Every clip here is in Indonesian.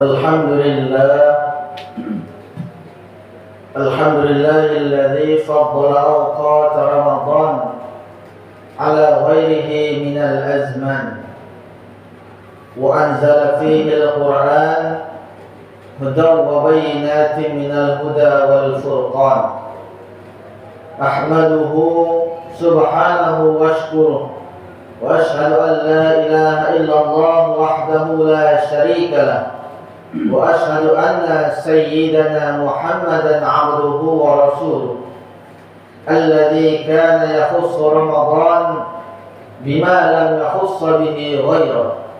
Alhamdulillah Alhamdulillahilladzi faddala awqat Ramadan ala ghairihi minal azman wa anzala fihi al-Qur'an hudan wa bayyinatin minal huda wal furqan. Ahmaduhu subhanahu wa ashkuruh wa ashhadu an la ilaha illallah wahdahu la syarika lah wa ashhadu anna sayyidana Muhammadan abduhu wa rasuluh alladzi kana yakhussu Ramadan bima lam yakhuss bihi ghairuh.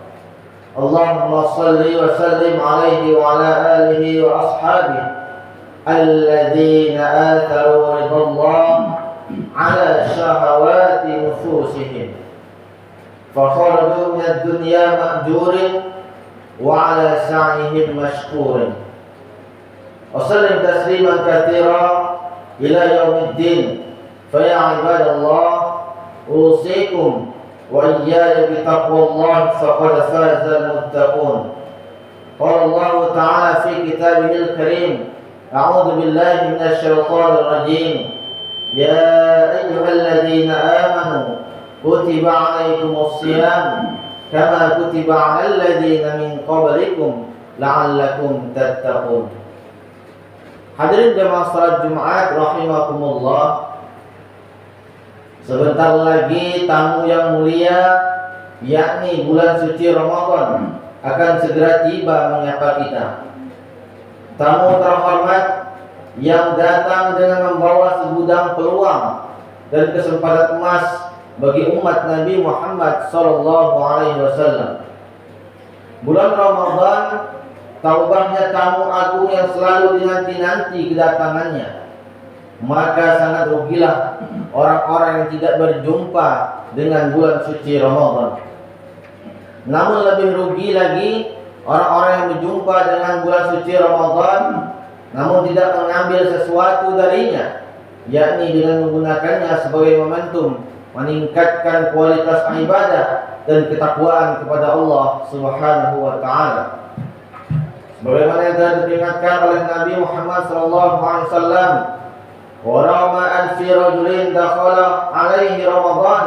Allahumma salli wa sallim alaihi wa ala alihi wa ashabihi alladzina atharu ridallah ala syahawati nufusihim fa kharaju min ad-dunya ma'jurin wa ala sa'ihim mashkurin. Wa sallim tasliman katsira ila yaumiddin. Fa ya ibadallah, usikum wa iyaya bi taqwallah faqad faza al-muttaqun. Qala Allah ta'ala fi kitabihil karim, a'udzu billahi minasy syaithanir rajim. Ya ayyuhalladzina amanu kutiba 'alaikumus shiyam kama kutiba 'alal ladzina min qablikum la'allakum tattaqun. Hadirin jamaah salat Jumat rahimakumullah. Sebentar lagi tamu yang mulia, yakni bulan suci Ramadan, akan segera tiba menyapa kita. Tamu terhormat yang datang dengan membawa segudang peluang dan kesempatan emas bagi umat Nabi Muhammad sallallahu alaihi wasallam. Bulan Ramadan, taubahnya tamu agung yang selalu dinanti-nanti kedatangannya. Maka sangat rugilah orang-orang yang tidak berjumpa dengan bulan suci Ramadan. Namun lebih rugi lagi orang-orang yang berjumpa dengan bulan suci Ramadan namun tidak mengambil sesuatu darinya, yakni dengan menggunakannya sebagai momentum meningkatkan kualitas ibadah dan ketakwaan kepada Allah Subhanahu wa taala. Sebagaimana yang telah diperingatkan oleh Nabi Muhammad sallallahu alaihi wasallam, "Wa rama an fi rajulin dakhala alaihi Ramadan,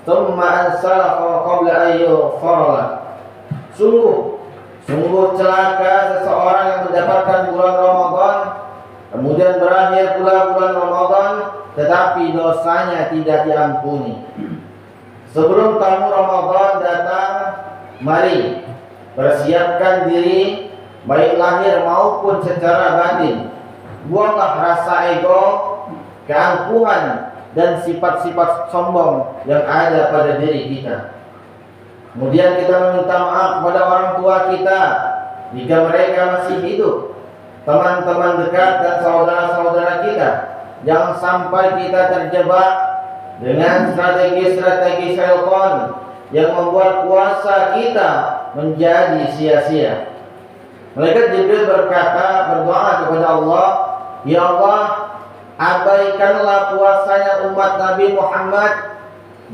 thumma ansalaha qabla an yufarala." Sungguh celaka seseorang yang mendapatkan bulan Ramadan kemudian berakhir pula bulan Ramadan tetapi dosanya tidak diampuni. Sebelum tamu Ramadan datang, mari persiapkan diri baik lahir maupun secara batin. Buanglah rasa ego, keangkuhan dan sifat-sifat sombong yang ada pada diri kita. Kemudian kita meminta maaf kepada orang tua kita jika mereka masih hidup, teman-teman dekat dan saudara-saudara kita. Jangan sampai kita terjebak dengan strategi-strategi syaitan yang membuat puasa kita menjadi sia-sia. Malaikat Jibril berdoa kepada Allah, "Ya Allah, abaikanlah puasanya umat Nabi Muhammad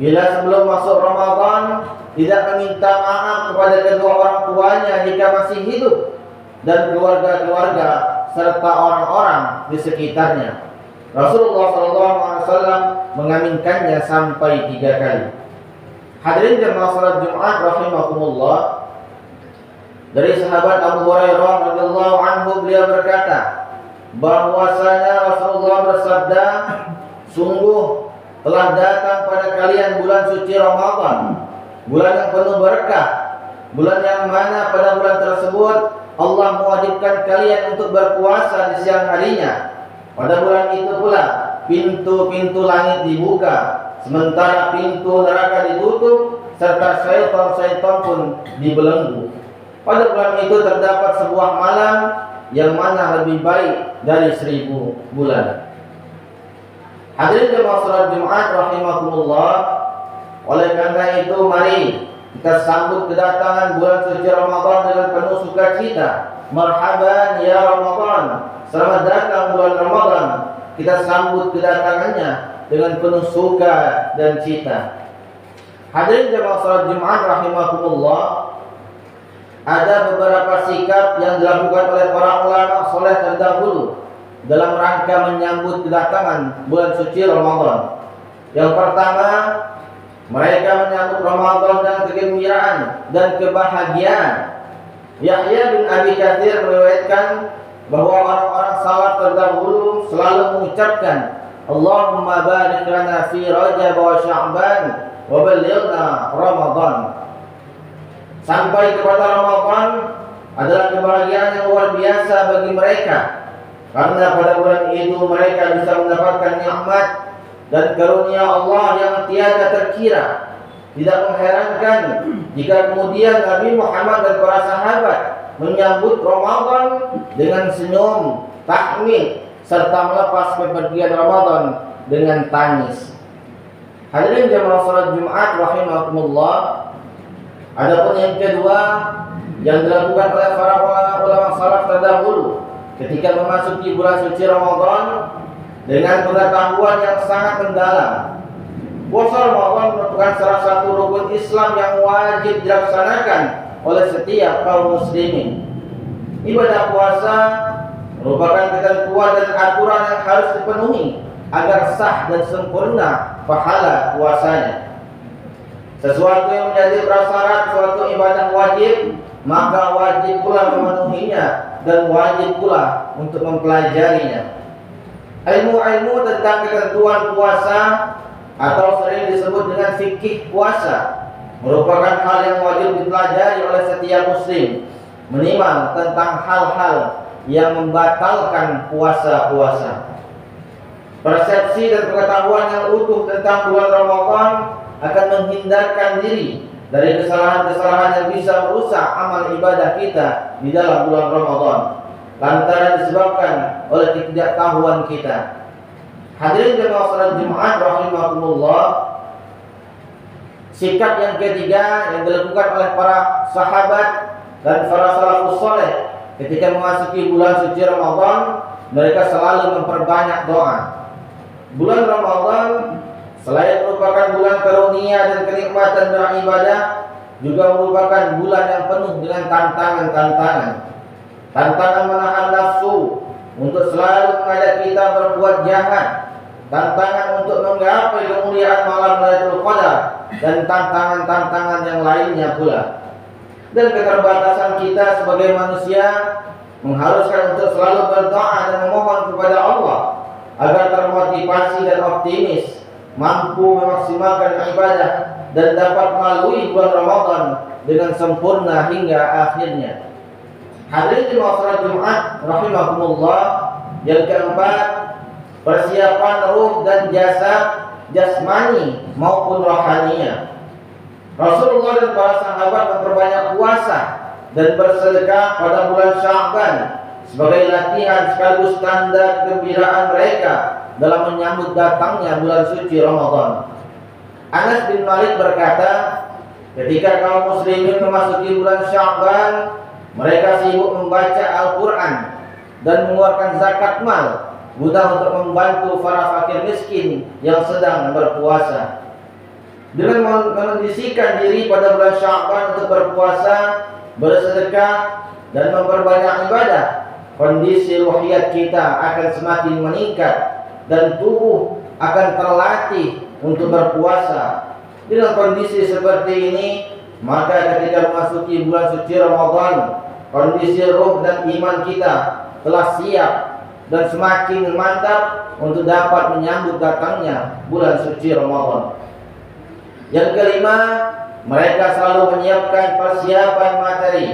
bila sebelum masuk Ramadan tidak meminta maaf kepada kedua orang tuanya jika masih hidup dan keluarga-keluarga serta orang-orang di sekitarnya." Rasulullah SAW mengaminkannya sampai 3 kali. Hadirin jemaah salat Jumat rahimakumullah. Dari sahabat Abu Hurairah radhiyallahu anhu, beliau berkata bahwasanya Rasulullah bersabda, "Sungguh telah datang pada kalian bulan suci Ramadan, bulan yang penuh berkah, bulan yang mana pada bulan tersebut Allah mewajibkan kalian untuk berpuasa di siang harinya. Pada bulan itu pula pintu-pintu langit dibuka, sementara pintu neraka ditutup, serta syaitan-syaitan pun dibelenggu. Pada bulan itu terdapat sebuah malam yang mana lebih baik dari 1000 bulan." Hadirin jemaah salat Jumat rahimakumullah. Oleh karena itu mari kita sambut kedatangan bulan suci Ramadan dengan penuh sukacita. Marhaban ya Ramadan, selamat datang bulan Ramadan. Kita sambut kedatangannya dengan penuh suka dan cita. Hadirin jemaah salat Jumat rahimakumullah. ada beberapa sikap yang dilakukan oleh para ulama soleh terdahulu dalam rangka menyambut kedatangan bulan suci Ramadan. Yang pertama, mereka menyambut Ramadan dengan kegembiraan dan kebahagiaan. Yahya bin Abi Katsir meriwayatkan bahwa orang-orang salaf terdahulu selalu mengucapkan, Allahumma barik lana fi Rajab wa Sya'ban wa ballighna Ramadan. Sampai kepada Ramadan adalah kebahagiaan yang luar biasa bagi mereka, karena pada bulan itu mereka bisa mendapatkan nikmat dan karunia Allah yang tiada terkira. Tidak mengherankan jika kemudian Nabi Muhammad dan para sahabat menyambut Ramadan dengan senyum, tahmid, serta melepas kepergian Ramadan dengan tangis. Hadirin jamaah salat Jumat rahimakumullah. Adapun yang kedua yang dilakukan oleh para ulama salaf terdahulu ketika memasuki bulan suci Ramadan dengan pengetahuan yang sangat mendalam. Puasa Ramadan merupakan salah satu rukun Islam yang wajib dilaksanakan oleh setiap kaum muslimin. Ibadah puasa merupakan ketentuan dan aturan yang harus dipenuhi agar sah dan sempurna pahala puasanya. Sesuatu yang menjadi prasyarat suatu ibadah wajib, maka wajib pula memenuhinya dan wajib pula untuk mempelajarinya. Ilmu-ilmu tentang ketentuan puasa atau sering disebut dengan fikih puasa merupakan hal yang wajib dipelajari oleh setiap muslim, minimal tentang hal-hal yang membatalkan puasa-puasa. Persepsi dan pengetahuan yang utuh tentang bulan Ramadan akan menghindarkan diri dari kesalahan-kesalahan yang bisa merusak amal ibadah kita di dalam bulan Ramadan, lantaran disebabkan oleh ketidaktahuan kita. Hadirin jemaah salat Jumat rahimakumullah. Sikap yang ketiga yang dilakukan oleh para sahabat dan para salafus saleh ketika memasuki bulan suci Ramadan, mereka selalu memperbanyak doa. Bulan Ramadan selain merupakan bulan karunia dan kenikmatan beribadah, juga merupakan bulan yang penuh dengan tantangan-tantangan. Tantangan menahan nafsu untuk selalu mengajak kita berbuat jahat, tantangan untuk menggapai kemuliaan malam Lailatul Qadar, dan tantangan-tantangan yang lainnya pula. Dan keterbatasan kita sebagai manusia mengharuskan untuk selalu berdoa dan memohon kepada Allah agar termotivasi dan optimis, mampu memaksimalkan ibadah dan dapat melalui bulan Ramadan dengan sempurna hingga akhirnya. Hadirin jemaah salat Jumat rahimakumullah. Yang keempat, persiapan ruh dan jasad, jasmani maupun rohaninya. Rasulullah dan para sahabat memperbanyak puasa dan bersedekah pada bulan Sya'ban sebagai latihan sekaligus tanda kegembiraan mereka dalam menyambut datangnya bulan suci Ramadan. Anas bin Malik berkata, ketika kaum muslimin memasuki bulan Sya'ban, mereka sibuk membaca Al-Quran dan mengeluarkan zakat mal guna untuk membantu para fakir miskin yang sedang berpuasa. Dengan mengondisikan diri pada bulan Sya'ban untuk berpuasa, bersedekah, dan memperbanyak ibadah, kondisi ruhiyat kita akan semakin meningkat dan tubuh akan terlatih untuk berpuasa. Dengan kondisi seperti ini, maka ketika memasuki bulan suci Ramadan, kondisi ruh dan iman kita telah siap dan semakin mantap untuk dapat menyambut datangnya bulan suci Ramadan. Yang kelima, mereka selalu menyiapkan persiapan materi.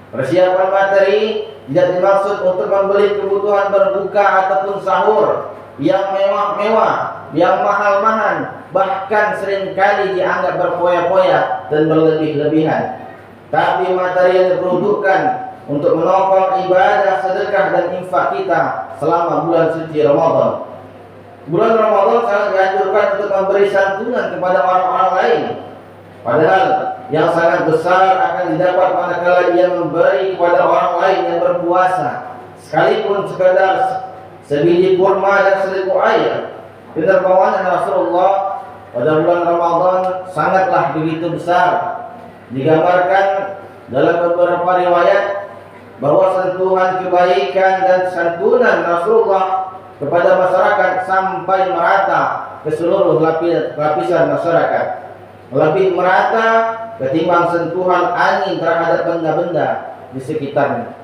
Persiapan materi tidak dimaksud untuk membeli kebutuhan berbuka ataupun sahur yang mewah-mewah, yang mahal-mahal, bahkan seringkali dianggap berfoya-foya dan berlebih-lebihan. Tapi materi yang diperuntukkan untuk menopang ibadah, sedekah, dan infak kita selama bulan suci Ramadan. Bulan Ramadan sangat dianjurkan untuk memberi santunan kepada orang-orang lain. Padahal yang sangat besar akan didapat manakala ia memberi kepada orang lain yang berpuasa, sekalipun sekadar sebiji kurma dan seleduk air. Dermawanan Rasulullah pada bulan Ramadan sangatlah begitu besar. Digambarkan dalam beberapa riwayat bahwa sentuhan kebaikan dan santunan Rasulullah kepada masyarakat sampai merata ke seluruh lapisan masyarakat, lebih merata ketimbang sentuhan angin terhadap benda-benda di sekitarnya.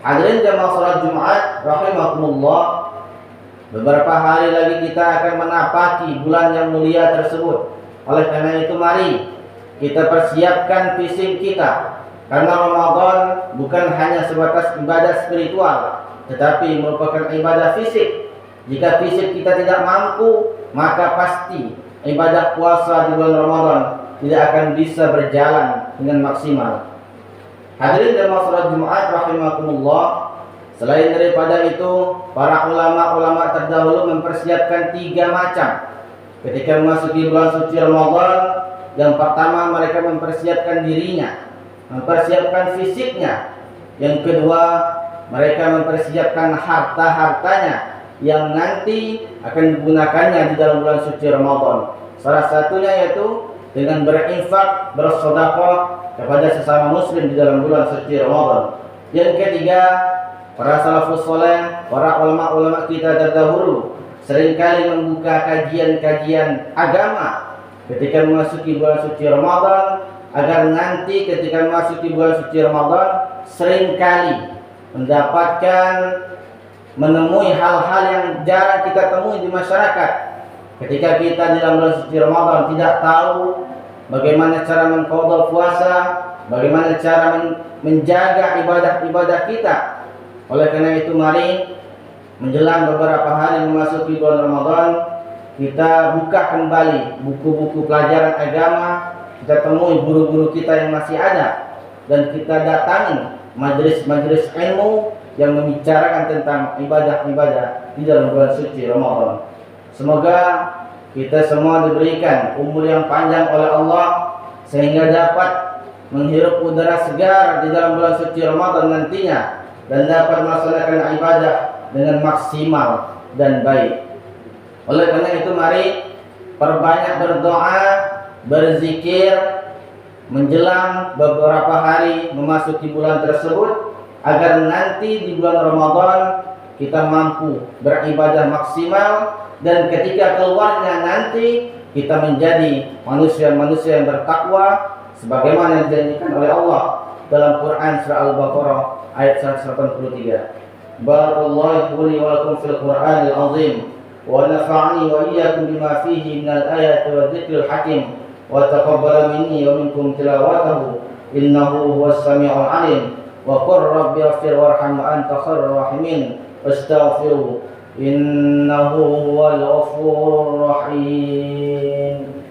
Hadirin jamaah salat Jumat rahimakumullah, beberapa hari lagi kita akan menapaki bulan yang mulia tersebut. Oleh karena itu mari kita persiapkan fisik kita, karena Ramadan bukan hanya sebatas ibadah spiritual, tetapi merupakan ibadah fisik. Jika fisik kita tidak mampu, maka pasti ibadah puasa di bulan Ramadan tidak akan bisa berjalan dengan maksimal. Hadirin jamaah salat Jumat rahimakumullah, selain daripada itu, para ulama-ulama terdahulu mempersiapkan 3 macam ketika memasuki bulan suci Ramadan. Yang pertama, mereka mempersiapkan dirinya, mempersiapkan fisiknya. Yang kedua, mereka mempersiapkan harta-hartanya yang nanti akan digunakannya di dalam bulan suci Ramadan. Salah satunya yaitu dengan berinfak, bersedekah kepada sesama muslim di dalam bulan suci Ramadan. Yang ketiga, para salafus saleh, para ulama-ulama kita terdahulu seringkali membuka kajian-kajian agama ketika memasuki bulan suci Ramadan, agar nanti ketika memasuki bulan suci Ramadan seringkali menemui hal-hal yang jarang kita temui di masyarakat. Ketika kita di dalam bulan suci Ramadan tidak tahu bagaimana cara mengqadha puasa, bagaimana cara menjaga ibadah-ibadah kita. Oleh karena itu mari menjelang beberapa hari memasuki bulan Ramadan, kita buka kembali buku-buku pelajaran agama, kita temui guru-guru kita yang masih ada, dan kita datangi majelis-majelis ilmu yang membicarakan tentang ibadah-ibadah di dalam bulan suci Ramadan. Semoga kita semua diberikan umur yang panjang oleh Allah sehingga dapat menghirup udara segar di dalam bulan suci Ramadan nantinya, dan dapat melaksanakan ibadah dengan maksimal dan baik. Oleh karena itu mari perbanyak berdoa, berzikir menjelang beberapa hari memasuki bulan tersebut, agar nanti di bulan Ramadan kita mampu beribadah maksimal, dan ketika keluarnya nanti kita menjadi manusia-manusia yang bertakwa sebagaimana yang dijanjikan oleh Allah dalam Quran surah Al-Baqarah ayat 183. Barakallahu li wa lakum fil Qur'anil azim wa nafa'ani wa iyyakum bima fihi minal ayati wa dzikril hakim wa taqabbala minni wa minkum tilawatahu innahu huwas samiul alim wa qur rabbi ighfir warham wa anta khairur rahimin wastaghfiruhu innahu huwal ghafurur rahim.